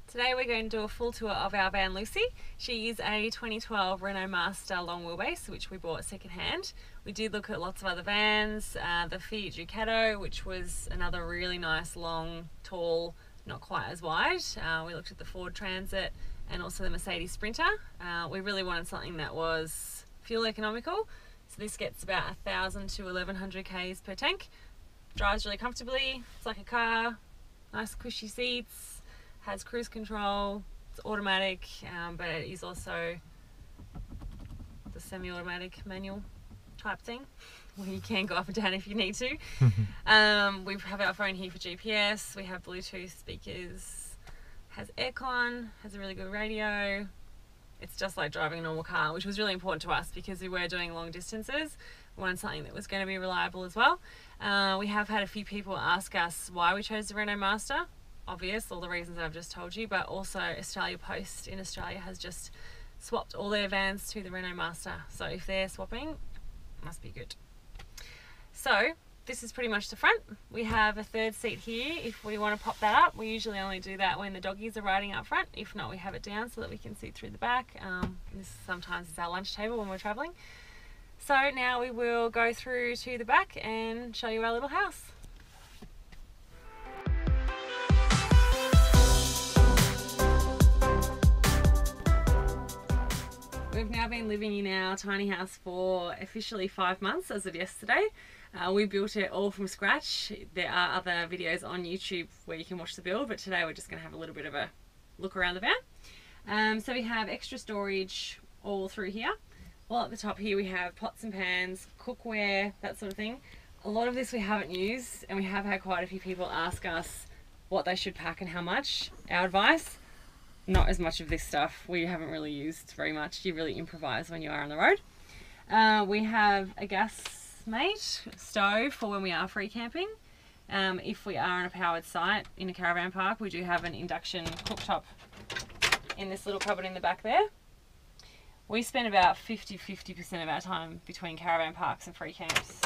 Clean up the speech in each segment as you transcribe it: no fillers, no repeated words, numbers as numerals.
Today we're going to do a full tour of our van Lucy. She is a 2012 Renault Master long wheelbase, which we bought secondhand. We did look at lots of other vans, the Fiat Ducato, which was another really nice, long, tall, not quite as wide. We looked at the Ford Transit and also the Mercedes Sprinter. We really wanted something that was fuel economical. So this gets about 1,000 to 1,100 k's per tank. Drives really comfortably, it's like a car, nice cushy seats. Has cruise control, it's automatic, but it is also the semi-automatic manual type thing where you can go up and down if you need to. We have our phone here for GPS, we have Bluetooth speakers, has aircon, has a really good radio. It's just like driving a normal car, which was really important to us because we were doing long distances. We wanted something that was going to be reliable as well. We have had a few people ask us why we chose the Renault Master. Obvious, all the reasons I've just told you, but also Australia Post in Australia has just swapped all their vans to the Renault Master. So if they're swapping, it must be good. So this is pretty much the front. We have a third seat here if we want to pop that up. We usually only do that when the doggies are riding up front. If not, we have it down so that we can see through the back. This sometimes is our lunch table when we're traveling. So now we will go through to the back and show you our little house. We've now been living in our tiny house for officially 5 months as of yesterday. We built it all from scratch. There are other videos on YouTube where you can watch the build, but today we're just going to have a little bit of a look around the van. So we have extra storage all through here. Well, at the top here we have pots and pans, cookware, that sort of thing. A lot of this we haven't used, and we have had quite a few people ask us what they should pack and how much. Our advice: not as much of this stuff. We haven't really used very much. You really improvise when you are on the road. We have a gas mate stove for when we are free camping. If we are on a powered site in a caravan park, we do have an induction cooktop in this little cupboard in the back there. We spend about 50% of our time between caravan parks and free camps.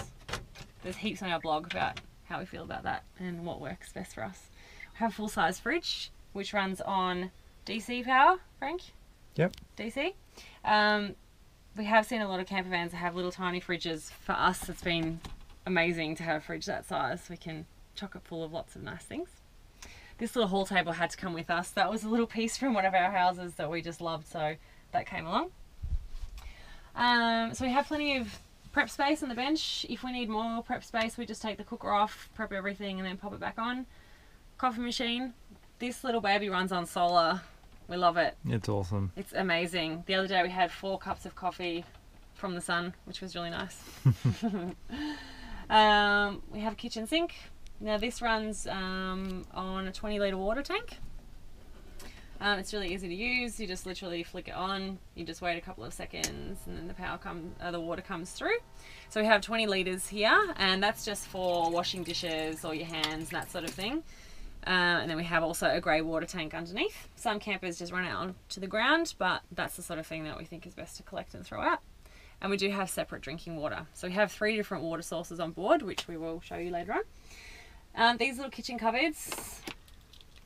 There's heaps on our blog about how we feel about that and what works best for us. We have a full-size fridge which runs on DC power, Frank? Yep. DC. We have seen a lot of camper vans that have little tiny fridges. For us, it's been amazing to have a fridge that size. We can chock it full of lots of nice things. This little hall table had to come with us. That was a little piece from one of our houses that we just loved, so that came along. So we have plenty of prep space on the bench. If we need more prep space, we just take the cooker off, prep everything, and then pop it back on. Coffee machine. This little baby runs on solar. We love it. It's awesome. It's amazing. The other day we had 4 cups of coffee from the sun, which was really nice. We have a kitchen sink. Now this runs on a 20-litre water tank. It's really easy to use. You just literally flick it on. You just wait a couple of seconds, and then the water comes through. So we have 20 litres here, and that's just for washing dishes or your hands, that sort of thing. And then we have also a grey water tank underneath. Some campers just run it out to the ground, but that's the sort of thing that we think is best to collect and throw out. And we do have separate drinking water. So we have 3 different water sources on board, which we will show you later on. These little kitchen cupboards.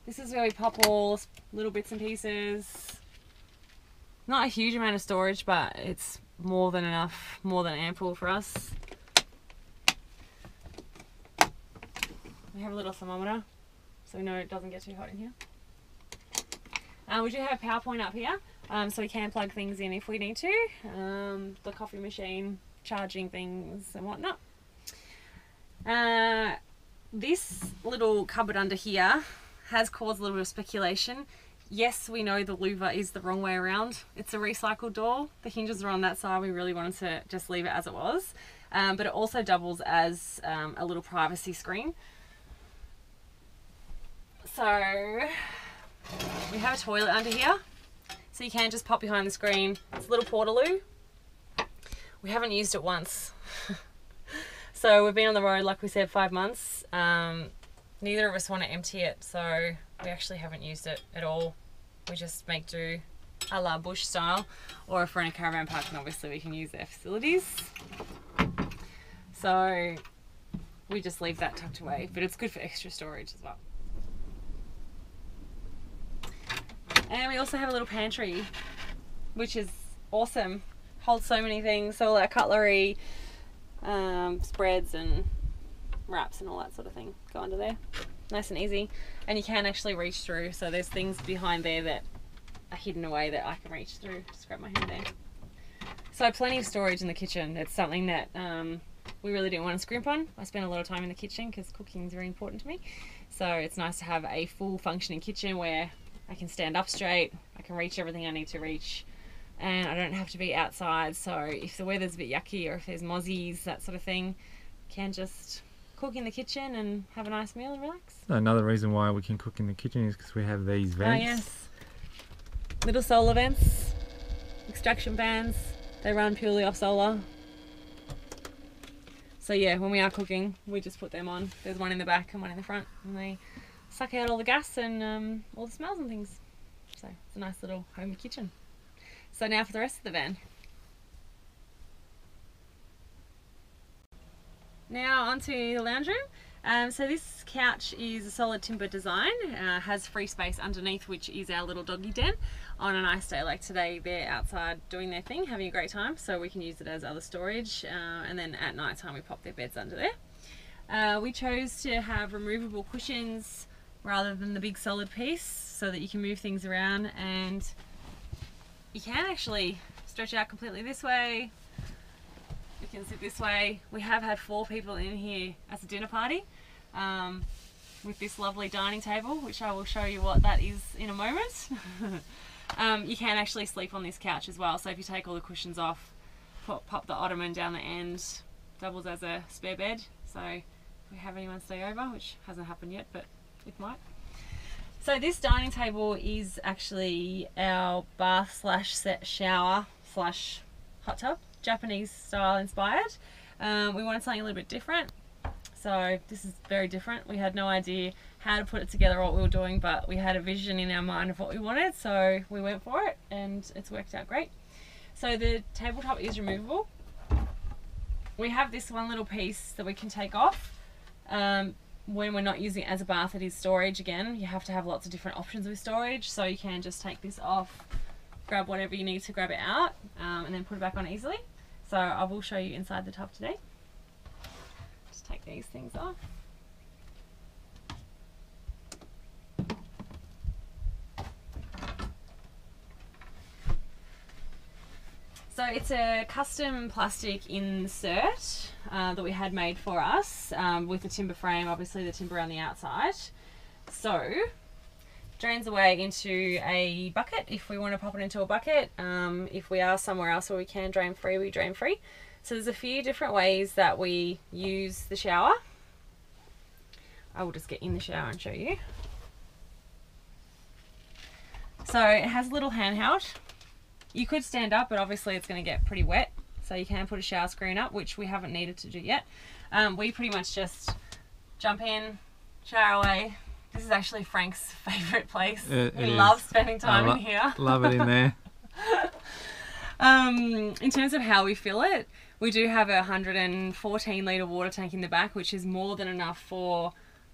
This is where we pop all little bits and pieces. Not a huge amount of storage, but it's more than enough, more than ample for us. We have a little thermometer, so we know it doesn't get too hot in here. We do have a power point up here, so we can plug things in if we need to. The coffee machine, charging things and whatnot. This little cupboard under here has caused a little bit of speculation. Yes, we know the louver is the wrong way around. It's a recycled door. The hinges are on that side. We really wanted to just leave it as it was. But it also doubles as a little privacy screen. So we have a toilet under here. So you can just pop behind the screen. It's a little portaloo. We haven't used it once. So we've been on the road, like we said, 5 months. Neither of us want to empty it, so we actually haven't used it at all. We just make do a la bush style, or if we're in a caravan park, then obviously we can use their facilities. So we just leave that tucked away, but it's good for extra storage as well. And we also have a little pantry, which is awesome. Holds so many things, so all our cutlery, spreads and wraps and all that sort of thing go under there. Nice and easy. And you can actually reach through, so there's things behind there that are hidden away that I can reach through. Just grab my hand there. So plenty of storage in the kitchen. It's something that we really didn't want to scrimp on. I spend a lot of time in the kitchen because cooking is very important to me. So it's nice to have a full functioning kitchen where I can stand up straight, I can reach everything I need to reach, and I don't have to be outside. So if the weather's a bit yucky or if there's mozzies, that sort of thing, I can just cook in the kitchen and have a nice meal and relax. Another reason why we can cook in the kitchen is because we have these vents. Oh yes, little solar vents, extraction fans. They run purely off solar. So yeah, when we are cooking, we just put them on. There's one in the back and one in the front, and they suck out all the gas and all the smells and things. So it's a nice little home kitchen. So now for the rest of the van. Now onto the lounge room. So this couch is a solid timber design, has free space underneath, which is our little doggy den. On a nice day like today, they're outside doing their thing, having a great time, so we can use it as other storage, and then at night time we pop their beds under there. We chose to have removable cushions rather than the big solid piece, so that you can move things around, and you can actually stretch out completely this way. You can sit this way. We have had 4 people in here as a dinner party with this lovely dining table, which I will show you what that is in a moment. You can actually sleep on this couch as well, so if you take all the cushions off, pop the ottoman down the end, doubles as a spare bed. So if we have anyone stay over, which hasn't happened yet, but it might. So this dining table is actually our bath slash set shower slash hot tub, Japanese style inspired. We wanted something a little bit different, so this is very different. We had no idea how to put it together or what we were doing, but we had a vision in our mind of what we wanted, so we went for it and it's worked out great. So the tabletop is removable. We have this one little piece that we can take off. When we're not using it as a bath, it is storage again. You have to have lots of different options with storage, so you can just take this off, grab whatever you need to grab it out, and then put it back on easily. So I will show you inside the tub today. Just take these things off. So it's a custom plastic insert that we had made for us with the timber frame, obviously the timber on the outside. So drains away into a bucket if we want to pop it into a bucket. If we are somewhere else where we can drain free, we drain free. So there's a few different ways that we use the shower. I will just get in the shower and show you. So it has a little handheld. You could stand up, but obviously it's going to get pretty wet, so you can put a shower screen up, which we haven't needed to do yet. We pretty much just jump in, shower away. This is actually Frank's favourite place. He loves spending time in here. Love it in there. In terms of how we fill it, we do have a 114 litre water tank in the back, which is more than enough for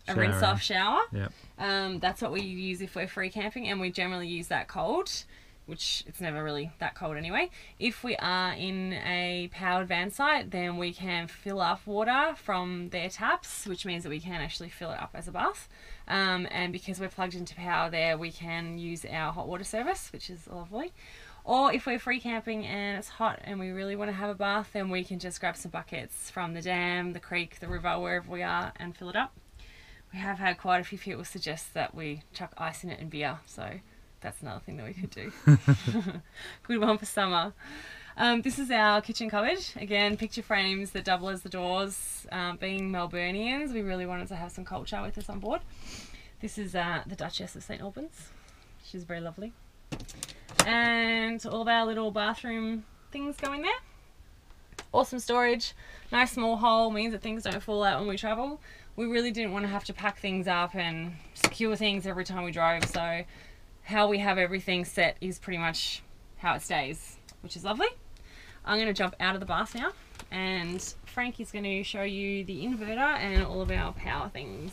a rinse-off shower. Yep. That's what we use if we're free camping, and we generally use that cold, which it's never really that cold anyway. If we are in a powered van site, then we can fill up water from their taps, which means that we can actually fill it up as a bath. And because we're plugged into power there, we can use our hot water service, which is lovely. Or if we're free camping and it's hot and we really want to have a bath, then we can just grab some buckets from the dam, the creek, the river, wherever we are, and fill it up. We have had quite a few people suggest that we chuck ice in it and beer, so that's another thing that we could do. Good one for summer. This is our kitchen cupboard. Again, picture frames that double as the doors. Being Melburnians, we really wanted to have some culture with us on board. This is the Duchess of St Albans. She's very lovely. And all of our little bathroom things go in there. Awesome storage. Nice small hole, means that things don't fall out when we travel. We really didn't want to have to pack things up and secure things every time we drove, so how we have everything set is pretty much how it stays, which is lovely. I'm going to jump out of the bath now, and Frank is going to show you the inverter and all of our power things.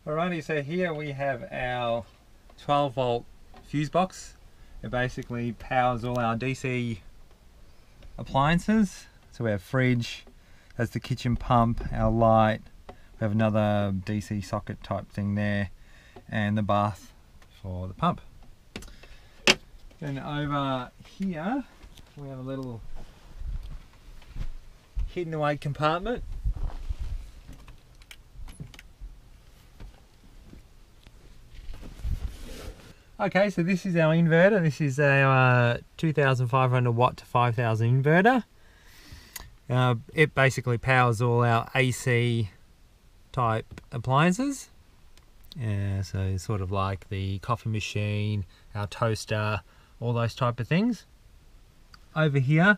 Alrighty, so here we have our 12 volt fuse box. It basically powers all our DC appliances. So we have fridge, that's the kitchen pump, our light, we have another DC socket type thing there, and the bath for the pump. Then over here we have a little hidden away compartment. Okay, so this is our inverter. This is our 2500 watt to 5000 inverter. It basically powers all our AC type appliances. So sort of like the coffee machine, our toaster, all those type of things. Over here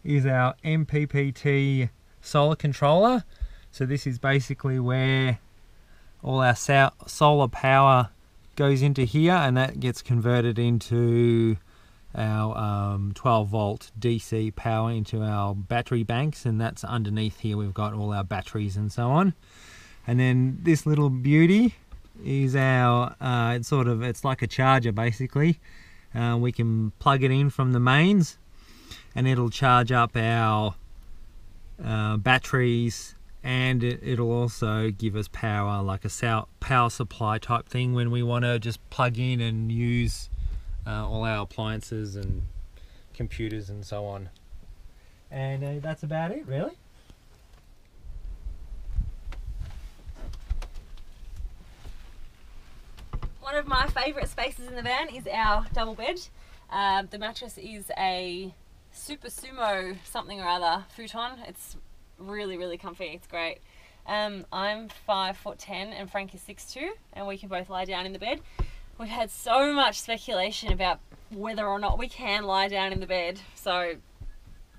is our Mppt solar controller. So this is basically where all our solar power goes into here, and that gets converted into our 12 volt DC power into our battery banks, and that's underneath here. We've got all our batteries and so on. And then this little beauty is our it's like a charger basically. We can plug it in from the mains and it'll charge up our batteries, and it'll also give us power, like a power supply type thing when we want to just plug in and use all our appliances and computers and so on. And that's about it really. One of my favourite spaces in the van is our double bed. The mattress is a Super Sumo something or other futon. It's really comfy. It's great. I'm 5'10" and Frank is 6'2", and we can both lie down in the bed. We've had so much speculation about whether or not we can lie down in the bed, so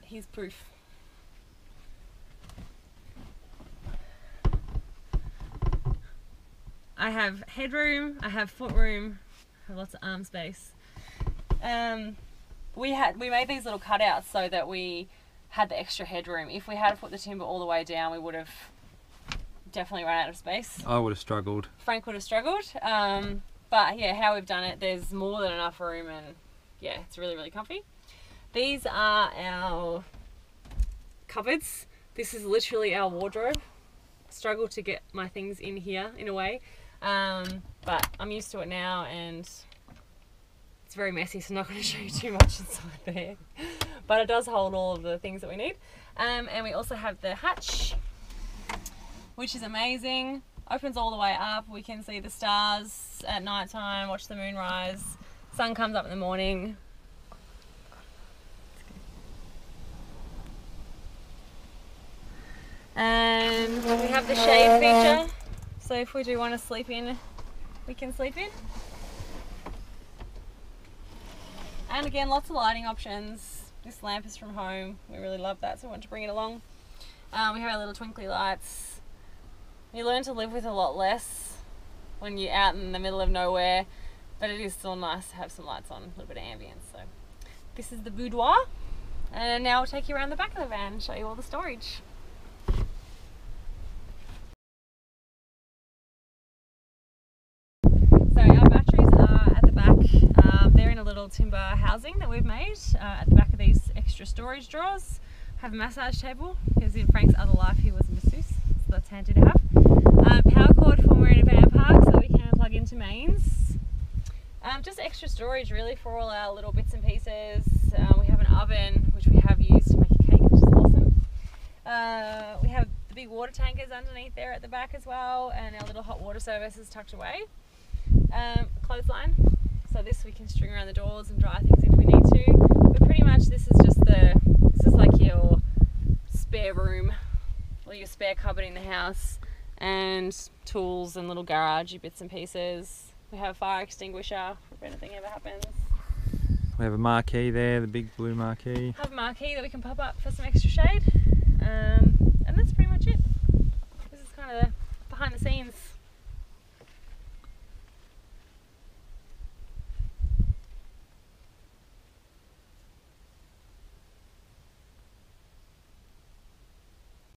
here's proof. I have headroom, I have footroom, I have lots of arm space. We made these little cutouts so that we had the extra headroom. If we had put the timber all the way down, we would have definitely run out of space. I would have struggled. Frank would have struggled. But yeah, how we've done it, there's more than enough room, and yeah, it's really comfy. These are our cupboards. This is literally our wardrobe. Struggle to get my things in here in a way. But I'm used to it now, and it's very messy, so I'm not going to show you too much inside there. But it does hold all of the things that we need. And we also have the Hutch, which is amazing. Opens all the way up. We can see the stars at night time, watch the moon rise. Sun comes up in the morning. And we have the shade feature. So if we do want to sleep in, we can sleep in. And again, lots of lighting options. This lamp is from home. We really love that, so we want to bring it along. We have our little twinkly lights. You learn to live with a lot less when you're out in the middle of nowhere, but it is still nice to have some lights on, a little bit of ambience. So this is the boudoir, and now I'll take you around the back of the van and show you all the storage. So our batteries are at the back. They're in a little timber housing that we've made at the back of these extra storage drawers. Have a massage table, because in Frank's other life he was a masseuse, so that's handy to have. Power cord for when we're in a van park, so we can plug into mains. Just extra storage really for all our little bits and pieces. We have an oven which we have used to make a cake, which is awesome. We have the big water tankers underneath there at the back as well, and our little hot water service is tucked away. Clothesline, so this we can string around the doors and dry things if we need to. But pretty much this is like your spare room or your spare cupboard in the house, and tools and little garagey bits and pieces. We have a fire extinguisher if anything ever happens. We have a marquee there, the big blue marquee. Have a marquee that we can pop up for some extra shade, and that's pretty much it. This is kind of the behind the scenes.